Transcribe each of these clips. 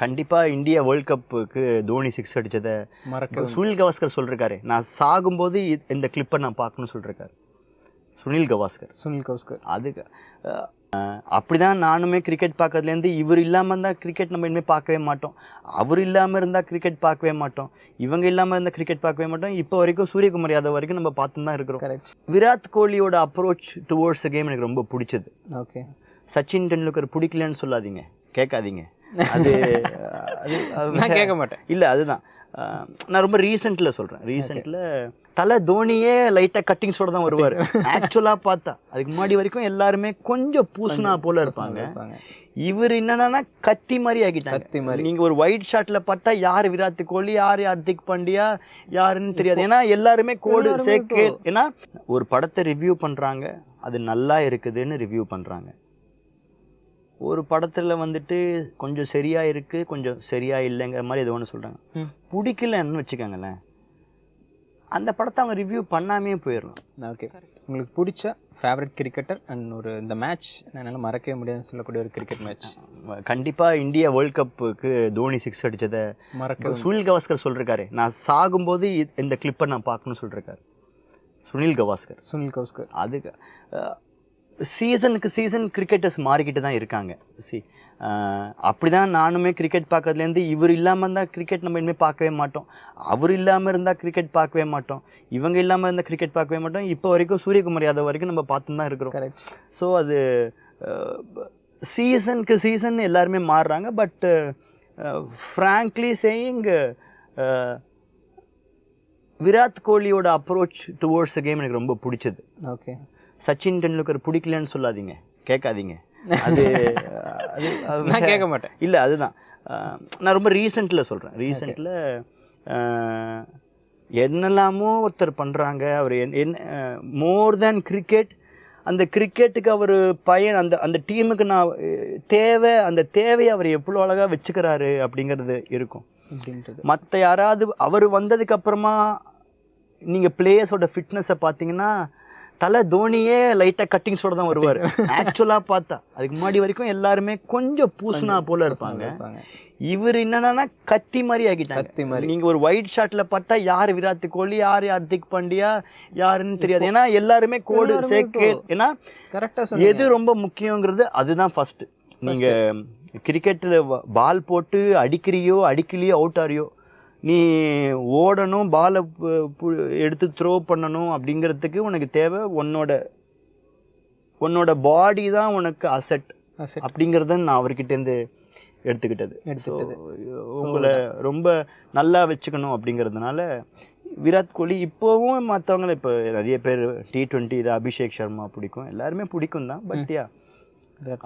கண்டிப்பாக India world கப்புக்கு தோனி 6 அடித்ததை சுனில் கவாஸ்கர் சொல்லிருக்காரு. நான் சாகும்போது இந்த கிளிப்பை நான் பார்க்கணும்னு சொல்லிருக்காரு சுனில் கவாஸ்கர். அதுக்கு அப்படிதான் நானுமே கிரிக்கெட் பார்க்கறதுலேருந்து இவர் இல்லாமல் இருந்தால் கிரிக்கெட் நம்ம இனிமேல் பார்க்கவே மாட்டோம், அவர் இல்லாமல் இருந்தால் கிரிக்கெட் பார்க்கவே மாட்டோம், இவங்க இல்லாமல் இருந்தால் கிரிக்கெட் பார்க்கவே மாட்டோம். இப்போ வரைக்கும் சூரியகுமார் யாதவ் வரைக்கும் நம்ம பார்த்துன்னு தான் இருக்கிறோம். விராட் கோலியோட அப்ரோச் டுவோர்ட்ஸ் கேம் எனக்கு ரொம்ப பிடிச்சது. ஓகே, சச்சின் டெண்டுல்கர் பிடிக்கலன்னு சொல்லாதீங்க, கேட்காதீங்க. அது நான் கேட்க மாட்டேன். இல்லை, அதுதான் நான் ரொம்ப ரீசெண்டில் சொல்கிறேன். ரீசெண்டில் தலை தோனியே லைட்டாக கட்டிங்ஸோட தான் வருவார். ஆக்சுவலாக பார்த்தா அதுக்கு முன்னாடி வரைக்கும் எல்லாருமே கொஞ்சம் பூசுனா போல இருப்பாங்க. இவர் என்னன்னா கத்தி மாதிரி ஆகிட்டாங்க. நீங்கள் ஒரு ஒயிட் ஷாட்டில் பார்த்தா யார் விராட் கோலி, யார் ஹர்திக் பாண்டியா, யாருன்னு தெரியாது. ஏன்னா எல்லாருமே கோடு சேர்க்கே. ஏன்னா ஒரு படத்தை ரிவ்யூ பண்ணுறாங்க, அது நல்லா இருக்குதுன்னு ரிவ்யூ பண்ணுறாங்க. ஒரு படத்தில் வந்துட்டு கொஞ்சம் சரியா இருக்குது, கொஞ்சம் சரியா இல்லைங்கிற மாதிரி ஏதோ ஒன்று சொல்கிறாங்க. பிடிக்கலன்னு வச்சுக்கோங்களேன், அந்த படத்தை அவங்க ரிவ்யூ பண்ணாமே போயிடலாம். ஓகே, உங்களுக்கு பிடிச்ச ஃபேவரட் கிரிக்கெட்டர் அண்ட் ஒரு இந்த மேட்ச் என்னால் மறக்கவே முடியாதுன்னு சொல்லக்கூடிய ஒரு கிரிக்கெட் மேட்ச்? கண்டிப்பாக இந்தியா வேர்ல்ட் கப்புக்கு தோனி 6 அடித்ததை சுனில் கவாஸ்கர் சொல்லிருக்காரு. நான் சாகும்போது இந்த கிளிப்பை நான் பார்க்கணும்னு சொல்லிருக்காரு சுனில் கவாஸ்கர். அதுக்கு சீசனுக்கு சீசன் கிரிக்கெட்டர்ஸ் மாறிக்கிட்டு தான் இருக்காங்க. அப்படி தான் நானுமே கிரிக்கெட் பார்க்கறதுலேருந்து இவர் இல்லாமல் இருந்தால் கிரிக்கெட் நம்ம இனிமேல் பார்க்கவே மாட்டோம், அவர் இல்லாமல் இருந்தால் கிரிக்கெட் பார்க்கவே மாட்டோம், இவங்க இல்லாமல் இருந்தால் கிரிக்கெட் பார்க்கவே மாட்டோம். இப்போ வரைக்கும் சூரியகுமார் யாதவ் வரைக்கும் நம்ம பார்த்துன்னு தான் இருக்கிறோம். ஸோ அது சீசனுக்கு சீசன் எல்லாருமே மாறுறாங்க. பட் ஃப்ராங்க்லி சேயிங் விராட் கோலியோட அப்ரோச் டுவோர்ட்ஸ் கேம் எனக்கு ரொம்ப பிடிச்சது. ஓகே, சச்சின் டெண்டுல்கர் பிடிக்கலன்னு சொல்லாதீங்க, கேட்காதீங்க. அது நான் கேட்க மாட்டேன். இல்லை, அதுதான் நான் ரொம்ப ரீசெண்டில் சொல்கிறேன். ரீசெண்டில் என்னெல்லாமோ ஒருத்தர் பண்ணுறாங்க. அவர் என்ன மோர் தேன் கிரிக்கெட், அந்த கிரிக்கெட்டுக்கு அவர் அந்த டீமுக்கு நான் தேவை, அந்த தேவையை அவர் எவ்வளோ அழகாக வச்சுக்கிறாரு அப்படிங்கிறது இருக்கும். மற்ற யாராவது அவர் வந்ததுக்கு அப்புறமா நீங்கள் பிளேயர்ஸோட ஃபிட்னஸை பார்த்தீங்கன்னா தலை தோனியே லைட்டாக கட்டிங்ஸோட தான் வருவார். ஆக்சுவலாக பார்த்தா அதுக்கு முன்னாடி வரைக்கும் எல்லாருமே கொஞ்சம் பூசுனா போல இருப்பாங்க. இவர் என்னன்னா கத்தி மாதிரி ஆகிட்டாங்க. நீங்கள் ஒரு ஒயிட் ஷாட்டில் பார்த்தா யார் விராட் கோலி, யார் ஹர்திக் பாண்டியா, யாருன்னு தெரியாது. ஏன்னா எல்லாருமே கோடு சேர்க்கே. ஏன்னா கரெக்டாக எது ரொம்ப முக்கியங்கிறது அதுதான் ஃபர்ஸ்ட். நீங்கள் கிரிக்கெட்டில் பால் போட்டு அடிக்கலையோ அவுட் ஆறியோ, நீ ஓடணும், பாலை எடுத்து த்ரோ பண்ணணும் அப்படிங்கிறதுக்கு உனக்கு தேவை உன்னோட பாடி தான் உனக்கு அசெட் அப்படிங்கிறத நான் அவர்கிட்டேருந்து எடுத்துக்கிட்டது. உங்களை ரொம்ப நல்லா வச்சுக்கணும் அப்படிங்கிறதுனால விராட் கோலி இப்போவும் மற்றவங்களை இப்போ நிறைய பேர் T20 அபிஷேக் சர்மா பிடிக்கும், எல்லாருமே பிடிக்கும் தான். பட்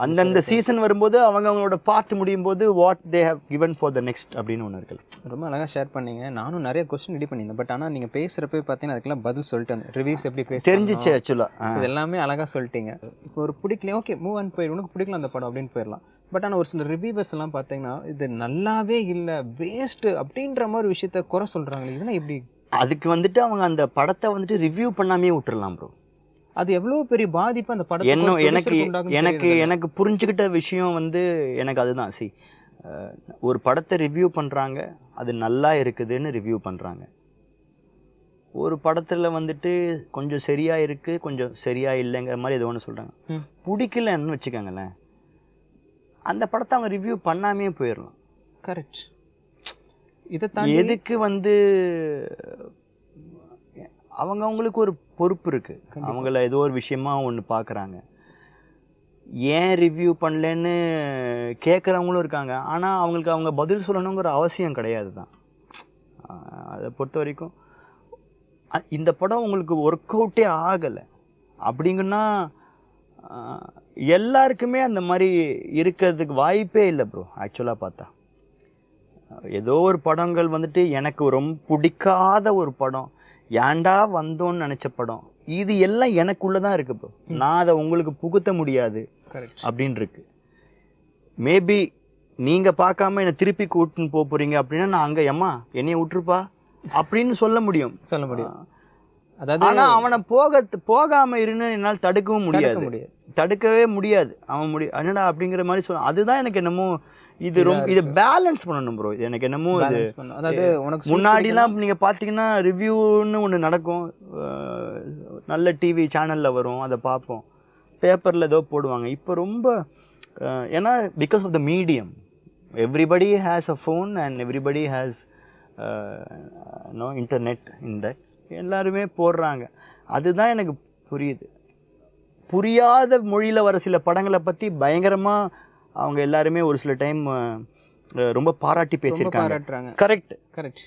அந்தந்த சீசன் வரும்போது அவங்களோட பார்ட் முடியும் போது what they have given for the next அப்படின்னு ஒன்று இருக்குல்ல. ரொம்ப அழகாக ஷேர் பண்ணீங்க. நானும் நிறைய கொஸ்டின் ரெடி பண்ணியிருந்தேன். பட் ஆனால் நீங்கள் பேசுகிறப்ப பார்த்தீங்கன்னா அதுக்கெல்லாம் பதில் சொல்லிட்டு ரிவ்யூஸ் எப்படி தெரிஞ்சிச்சு. ஆக்சுவலாக இது எல்லாமே அழகாக சொல்லிட்டீங்க. இப்போ ஒரு பிடிக்கல, ஓகே மூவ் ஆன் போயிடும், உனக்கு பிடிக்கல அந்த படம் அப்படின்னு போயிடலாம். பட் ஆனால் ஒரு சில ரிவ்யூவர்ஸ் எல்லாம் பார்த்தீங்கன்னா இது நல்லாவே இல்லை, வேஸ்ட்டு அப்படின்ற மாதிரி விஷயத்த குறை சொல்கிறாங்களே, இதெல்லாம் எப்படி? அதுக்கு வந்துட்டு அவங்க அந்த படத்தை வந்துட்டு ரிவ்யூ பண்ணாமே விட்டுறலாம் ப்ரோ. அது எவ்வளோ பெரிய பாதிப்பு அந்த படத்தை எனக்கு புரிஞ்சுக்கிட்ட விஷயம் வந்து எனக்கு அதுதான். ஒரு படத்தை ரிவ்யூ பண்ணுறாங்க, அது நல்லா இருக்குதுன்னு ரிவ்யூ பண்ணுறாங்க. ஒரு படத்தில் வந்துட்டு கொஞ்சம் சரியா இருக்குது, கொஞ்சம் சரியா இல்லைங்கிற மாதிரி ஏதோ ஒன்று சொல்கிறாங்க. பிடிக்கலன்னு வச்சுக்கோங்களேன், அந்த படத்தை அவங்க ரிவ்யூ பண்ணாமே போயிடலாம். கரெக்ட். எதுக்கு வந்து அவங்களுக்கு ஒரு பொறுப்பு இருக்குது. அவங்கள ஏதோ ஒரு விஷயமா ஒன்று பார்க்குறாங்க, ஏன் ரிவ்யூ பண்ணலன்னு கேட்குறவங்களும் இருக்காங்க. ஆனால் அவங்களுக்கு அவங்க பதில் சொல்லணுங்கிற அவசியம் கிடையாது தான். அதை பொறுத்த வரைக்கும் இந்த படம் உங்களுக்கு ஒர்க் அவுட்டே ஆகலை அப்படிங்கன்னா எல்லாருக்குமே அந்த மாதிரி இருக்கிறதுக்கு வாய்ப்பே இல்லை ப்ரோ. ஆக்சுவலாக பார்த்தா ஏதோ ஒரு படங்கள் வந்துட்டு எனக்கு ரொம்ப பிடிக்காத ஒரு படம், ஏண்டா வந்தோன்னு நினச்ச படம், இது எல்லாம் எனக்குள்ளதான் இருக்கு ப்ரோ. நான் அதை உங்களுக்கு புகுத்த முடியாது அப்படின்னு இருக்கு. மேபி நீங்க பார்க்காம என்னை திருப்பி கூட்டுன்னு போறீங்க அப்படின்னா நான் அங்க ஏம்மா என்னைய விட்டுருப்பா அப்படின்னு சொல்ல முடியும். ஆனா அவனை போகாம இருன்னு என்னால் தடுக்கவும் முடியாது, தடுக்கவே முடியாது. அவன் என்னடா அப்படிங்கிற மாதிரி சொல்ல. அதுதான் எனக்கு என்னமோ இது ரொம்ப இதை பேலன்ஸ் பண்ணணும் ப்ரோ. இது எனக்கு என்னமோ இது balance பண்ணும். அதாவது உனக்கு முன்னாடிலாம் நீங்கள் பார்த்தீங்கன்னா ரிவ்யூன்னு ஒன்று நடக்கும், நல்ல டிவி சேனலில் வரும், அதை பார்ப்போம், பேப்பரில் ஏதோ போடுவாங்க. இப்போ ரொம்ப ஏன்னா because of the medium, everybody has a phone and everybody has internet. இந்த எல்லாருமே போடுறாங்க. அதுதான் எனக்கு புரியுது. புரியாத மொழியில் வர சில படங்களை பற்றி பயங்கரமாக அவங்க எல்லாருமே ஒரு சில டைம் ரொம்ப பாராட்டி பேசியிருக்காங்க. பாராட்டுறாங்க. கரெக்ட். கரெக்ட்.